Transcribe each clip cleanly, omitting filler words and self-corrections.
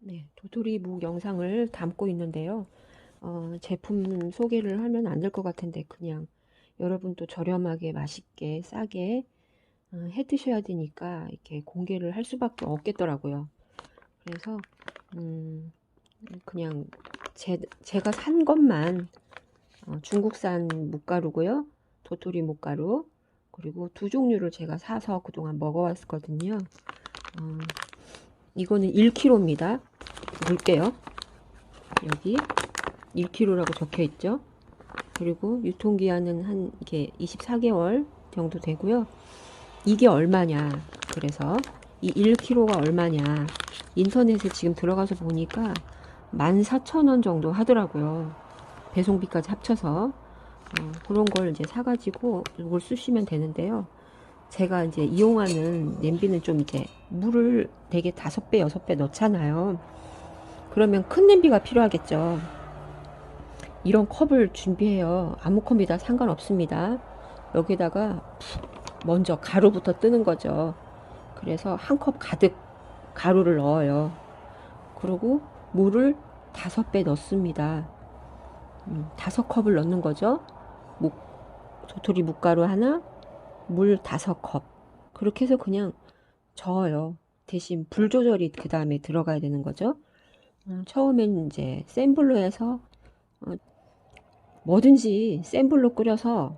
네, 도토리 묵 영상을 담고 있는데요. 제품 소개를 하면 안 될 것 같은데 그냥 여러분도 저렴하게 맛있게 싸게 해 드셔야 되니까 이렇게 공개를 할 수밖에 없겠더라고요. 그래서 음, 그냥 제가 산 것만 중국산 묵가루고요. 도토리 묵가루 그리고 두 종류를 제가 사서 그동안 먹어왔거든요. 어, 이거는 1kg입니다. 볼게요. 여기 1kg라고 적혀 있죠. 그리고 유통기한은 한 이게 24개월 정도 되고요. 이게 얼마냐? 그래서 이 1kg가 얼마냐? 인터넷에 지금 들어가서 보니까 14,000원 정도 하더라고요. 배송비까지 합쳐서 그런 걸 이제 사가지고 이걸 쓰시면 되는데요. 제가 이제 이용하는 냄비는 좀 이제 물을 되게 5배, 6배 넣잖아요. 그러면 큰 냄비가 필요하겠죠. 이런 컵을 준비해요. 아무 컵이다 상관없습니다. 여기다가 먼저 가루부터 뜨는 거죠. 그래서 한 컵 가득 가루를 넣어요. 그리고 물을 5배 넣습니다. 5컵을 넣는 거죠. 묵, 도토리 묵가루 하나, 물 5컵. 그렇게 해서 그냥 저어요. 대신 불 조절이 그 다음에 들어가야 되는 거죠. 처음엔 이제 센 불로 해서 어, 뭐든지 센 불로 끓여서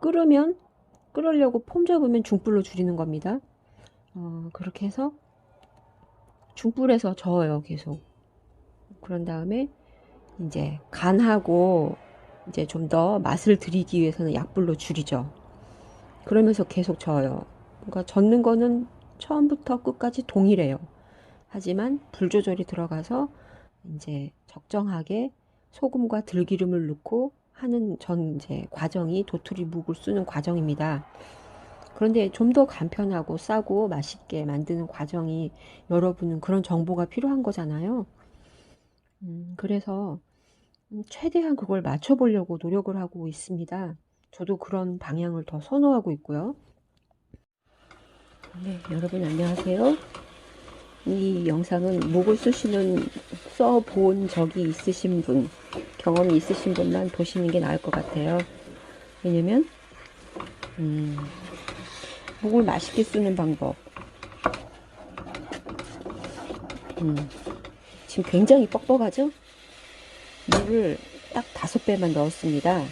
끓으면 끓으려고 폼 잡으면 중불로 줄이는 겁니다. 그렇게 해서 중불에서 저어요 계속. 그런 다음에 이제 간하고 이제 좀 더 맛을 들이기 위해서는 약불로 줄이죠. 그러면서 계속 저어요. 그러니까 젓는 거는 처음부터 끝까지 동일해요. 하지만 불 조절이 들어가서 이제 적정하게 소금과 들기름을 넣고 하는 전 이제 과정이 도토리 묵을 쓰는 과정입니다. 그런데 좀 더 간편하고 싸고 맛있게 만드는 과정이 여러분은 그런 정보가 필요한 거잖아요. 그래서 최대한 그걸 맞춰보려고 노력을 하고 있습니다. 저도 그런 방향을 더 선호하고 있고요. 네, 여러분 안녕하세요. 이 영상은 묵을 써본 적이 있으신 분, 경험이 있으신 분만 보시는 게 나을 것 같아요. 왜냐면 묵을 맛있게 쓰는 방법. 지금 굉장히 뻑뻑하죠? 물을 딱 5배만 넣었습니다.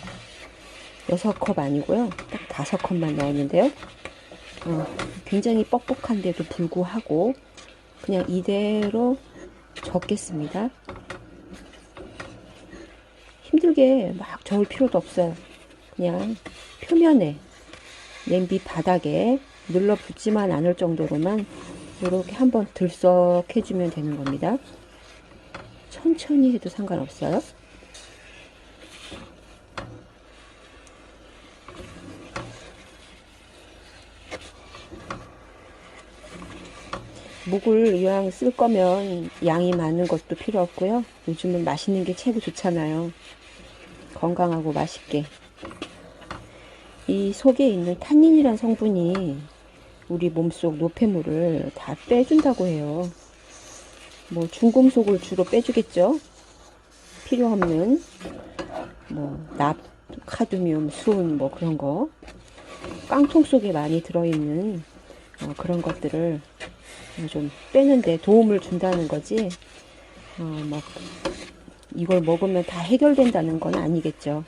6컵 아니고요. 딱 5컵만 넣었는데요. 굉장히 뻑뻑한데도 불구하고 그냥 이대로 적겠습니다. 힘들게 막 저을 필요도 없어요. 그냥 표면에 냄비 바닥에 눌러붙지만 않을 정도로만 이렇게 한번 들썩 해주면 되는 겁니다. 천천히 해도 상관없어요. 묵을 이왕 쓸 거면 양이 많은 것도 필요 없고요. 요즘은 맛있는 게 최고 좋잖아요. 건강하고 맛있게. 이 속에 있는 탄닌이란 성분이 우리 몸속 노폐물을 다 빼준다고 해요. 뭐 중금속을 주로 빼주겠죠. 필요 없는 뭐 납, 카드뮴, 순 뭐 그런 거. 깡통 속에 많이 들어있는 그런 것들을 좀 빼는데 도움을 준다는 거지. 막 이걸 먹으면 다 해결된다는 건 아니겠죠.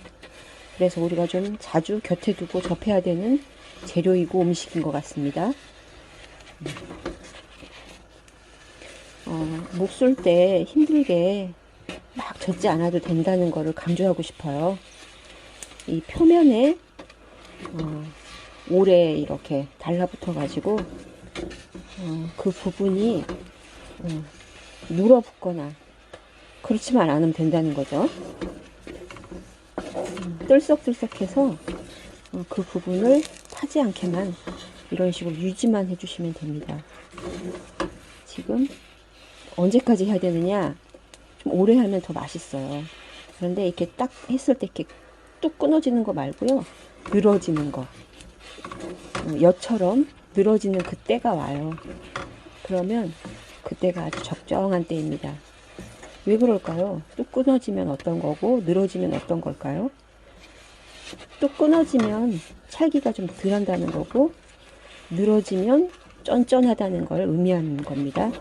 그래서 우리가 좀 자주 곁에 두고 접해야 되는 재료이고 음식인 것 같습니다. 목 쏠 때 힘들게 막 젓지 않아도 된다는 거를 강조하고 싶어요. 이 표면에 오래 이렇게 달라붙어 가지고 그 부분이 눌어붙거나 그렇지만 않으면 된다는 거죠. 뜰썩뜰썩해서 그 부분을 타지 않게만 이런 식으로 유지만 해주시면 됩니다. 지금 언제까지 해야 되느냐? 좀 오래 하면 더 맛있어요. 그런데 이렇게 딱 했을 때 이렇게 뚝 끊어지는 거 말고요. 늘어지는 거. 엿처럼 늘어지는 그때가 와요. 그러면 그때가 아주 적정한 때입니다. 왜 그럴까요? 뚝 끊어지면 어떤 거고 늘어지면 어떤 걸까요? 뚝 끊어지면 찰기가 좀 덜한다는 거고, 늘어지면 쫀쫀하다는 걸 의미하는 겁니다.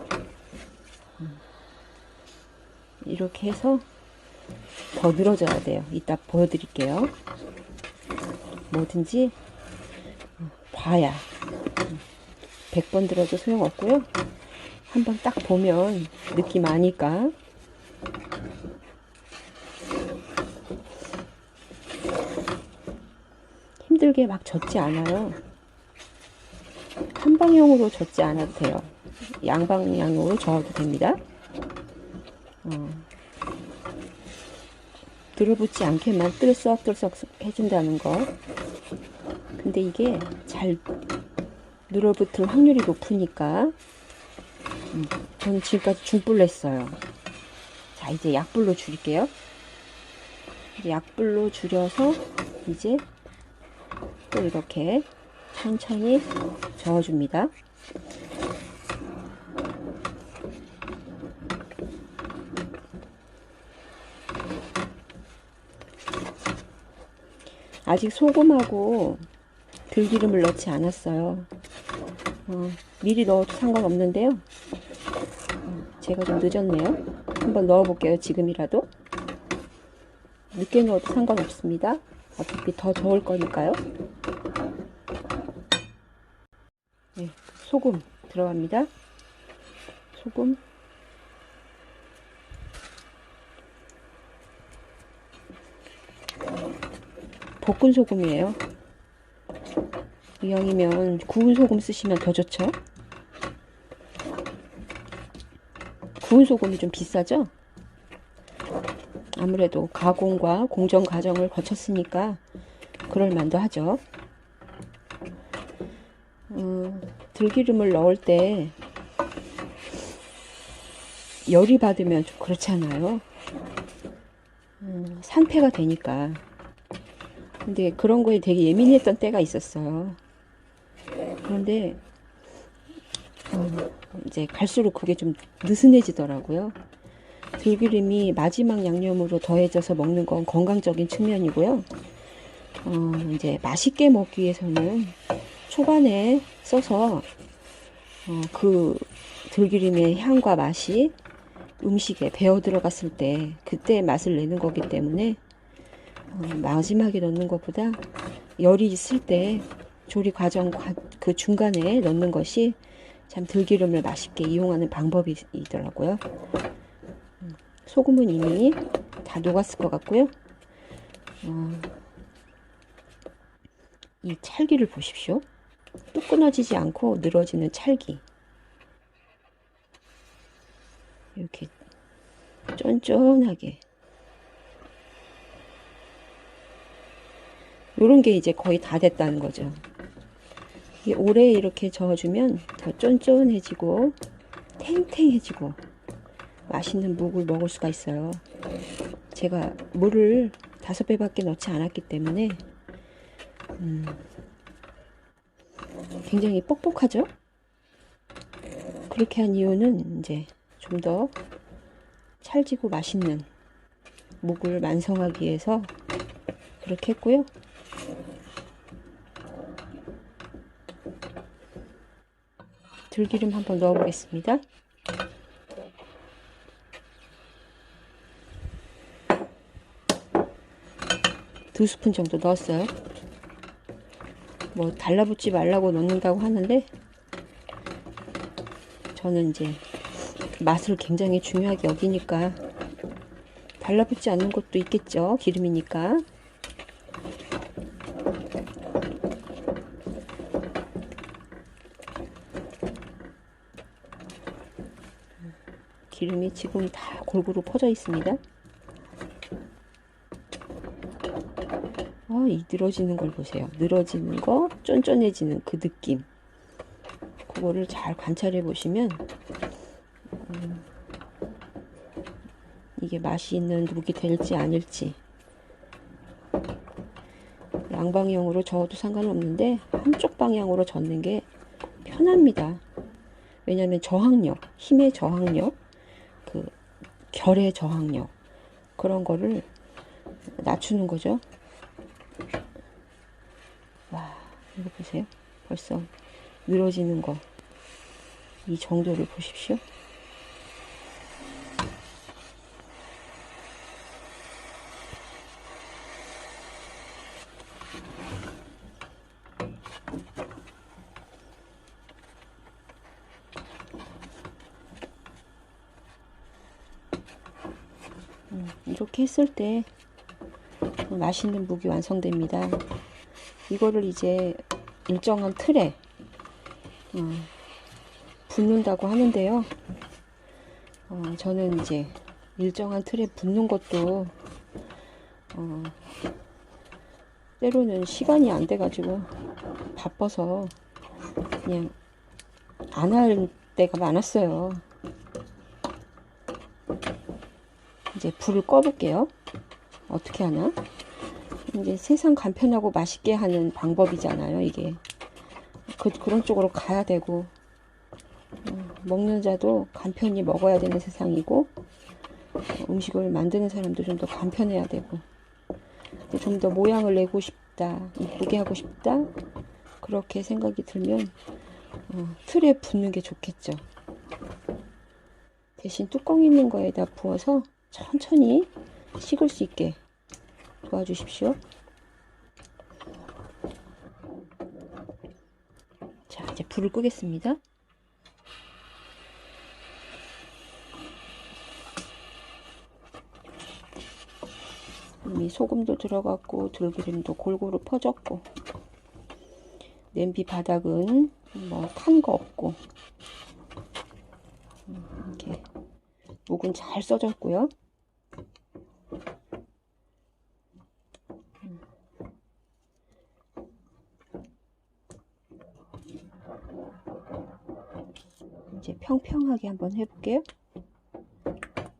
이렇게 해서 더 늘어져야 돼요. 이따 보여드릴게요. 뭐든지 봐야 100번 들어도 소용없고요. 한번 딱 보면 느낌 아니까. 힘들게 막 젓지 않아요. 한 방향으로 젓지 않아도 돼요. 양방향으로 저어도 됩니다. 들어붙지 않게만 뜰썩뜰썩 해준다는 거. 근데 이게 잘 늘어붙을 확률이 높으니까 저는 지금까지 중불로 했어요. 자, 이제 약불로 줄일게요. 이제 약불로 줄여서 이제 또 이렇게 천천히 저어줍니다. 아직 소금하고 들기름을 넣지 않았어요. 미리 넣어도 상관없는데요. 제가 좀 늦었네요. 한번 넣어볼게요. 지금이라도. 늦게 넣어도 상관없습니다. 어차피 더 저을 거니까요. 네, 소금 들어갑니다. 소금. 볶은 소금이에요. 이왕이면 구운 소금 쓰시면 더 좋죠. 구운 소금이 좀 비싸죠? 아무래도 가공과 공정 과정을 거쳤으니까 그럴 만도 하죠. 들기름을 넣을 때 열이 받으면 좀 그렇잖아요. 산패가 되니까. 근데 그런 거에 되게 예민했던 때가 있었어요. 그런데 이제 갈수록 그게 좀 느슨해지더라고요. 들기름이 마지막 양념으로 더해져서 먹는 건 건강적인 측면이고요. 이제 맛있게 먹기 위해서는 초반에 써서 그 들기름의 향과 맛이 음식에 배어 들어갔을 때 그때 맛을 내는 거기 때문에 마지막에 넣는 것보다 열이 있을 때 조리 과정 그 중간에 넣는 것이 참 들기름을 맛있게 이용하는 방법이더라고요. 소금은 이미 다 녹았을 것 같고요. 이 찰기를 보십시오. 뚝 끊어지지 않고 늘어지는 찰기. 이렇게 쫀쫀하게. 요런 게 이제 거의 다 됐다는 거죠. 이게 오래 이렇게 저어주면 더 쫀쫀해지고 탱탱해지고 맛있는 묵을 먹을 수가 있어요. 제가 물을 5배밖에 넣지 않았기 때문에 굉장히 뻑뻑하죠? 그렇게 한 이유는 이제 좀 더 찰지고 맛있는 묵을 완성하기 위해서 그렇게 했고요. 들기름 한번 넣어 보겠습니다. 두 스푼 정도 넣었어요. 뭐 달라붙지 말라고 넣는다고 하는데 저는 이제 맛을 굉장히 중요하게 여기니까 달라붙지 않는 것도 있겠죠. 기름이니까. 기름이 지금 다 골고루 퍼져 있습니다. 이 늘어지는 걸 보세요. 늘어지는 거, 쫀쫀해지는 그 느낌. 그거를 잘 관찰해 보시면 이게 맛이 있는 묵이 될지 아닐지. 양방향으로 저어도 상관없는데 한쪽 방향으로 젓는 게 편합니다. 왜냐하면 저항력, 힘의 저항력, 그 결의 저항력, 그런 거를 낮추는 거죠. 와, 이거 보세요. 벌써 늘어지는 거. 이 정도를 보십시오. 이렇게 했을 때 맛있는 묵이 완성됩니다. 이거를 이제 일정한 틀에 붓는다고 하는데요. 저는 이제 일정한 틀에 붓는 것도 때로는 시간이 안 돼가지고 바빠서 그냥 안 할 때가 많았어요. 이제 불을 꺼볼게요. 어떻게 하나? 이제 세상 간편하고 맛있게 하는 방법이잖아요, 이게. 그런 쪽으로 가야 되고, 먹는 자도 간편히 먹어야 되는 세상이고, 음식을 만드는 사람도 좀 더 간편해야 되고, 좀 더 모양을 내고 싶다, 이쁘게 하고 싶다, 그렇게 생각이 들면 틀에 붓는 게 좋겠죠. 대신 뚜껑 있는 거에다 부어서 천천히 식을 수 있게 도와주십시오. 자, 이제 불을 끄겠습니다. 이미 소금도 들어갔고 들기름도 골고루 퍼졌고, 냄비 바닥은 뭐 탄 거 없고, 이렇게 묵은 잘 써졌고요. 이제 평평하게 한번 해볼게요.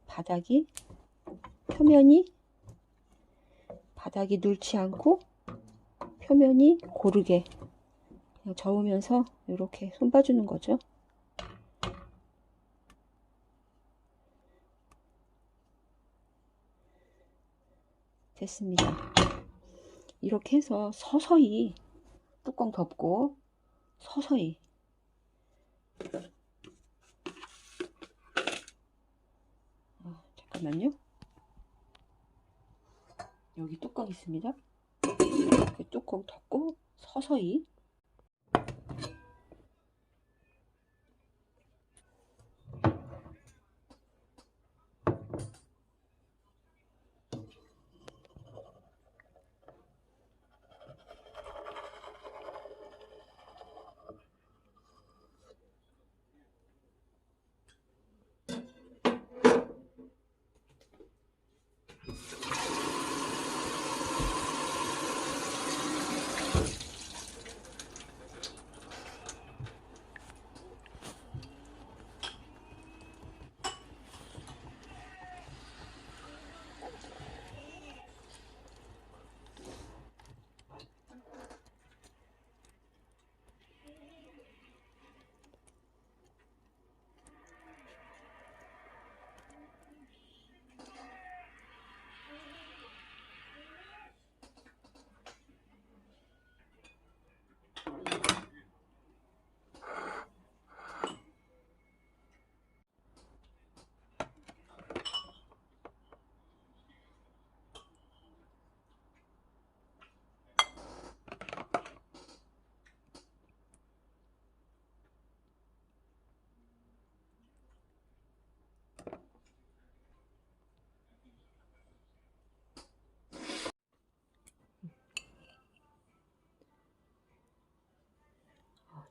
바닥이 눌지 않고 표면이 고르게 그냥 저으면서 이렇게 손봐주는 거죠. 됐습니다. 이렇게 해서 서서히 뚜껑 덮고 서서히, 잠깐만요. 여기 뚜껑 있습니다. 뚜껑 덮고 서서히.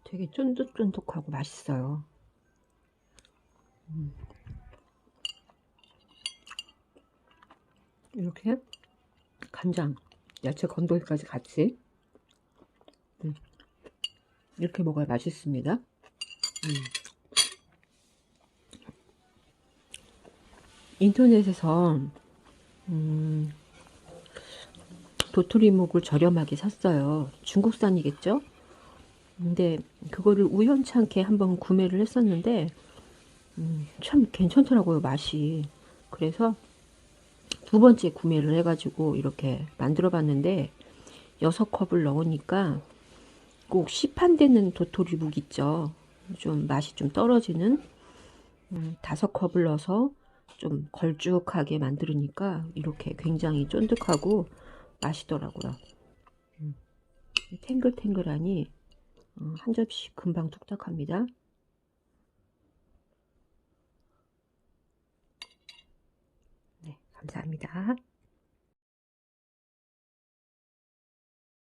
되게 쫀득쫀득하고 맛있어요. 이렇게 간장, 야채 건더기까지 같이 이렇게 먹어야 맛있습니다. 인터넷에서 도토리묵을 저렴하게 샀어요. 중국산이겠죠? 근데 그거를 우연찮게 한번 구매를 했었는데 참 괜찮더라고요, 맛이. 그래서 두 번째 구매를 해가지고 이렇게 만들어 봤는데 6컵을 넣으니까 꼭 시판되는 도토리묵 있죠. 좀 맛이 좀 떨어지는 5컵을 넣어서 좀 걸쭉하게 만들으니까 이렇게 굉장히 쫀득하고 맛있더라고요. 탱글탱글하니 한 접시 금방 뚝딱합니다. 네, 감사합니다.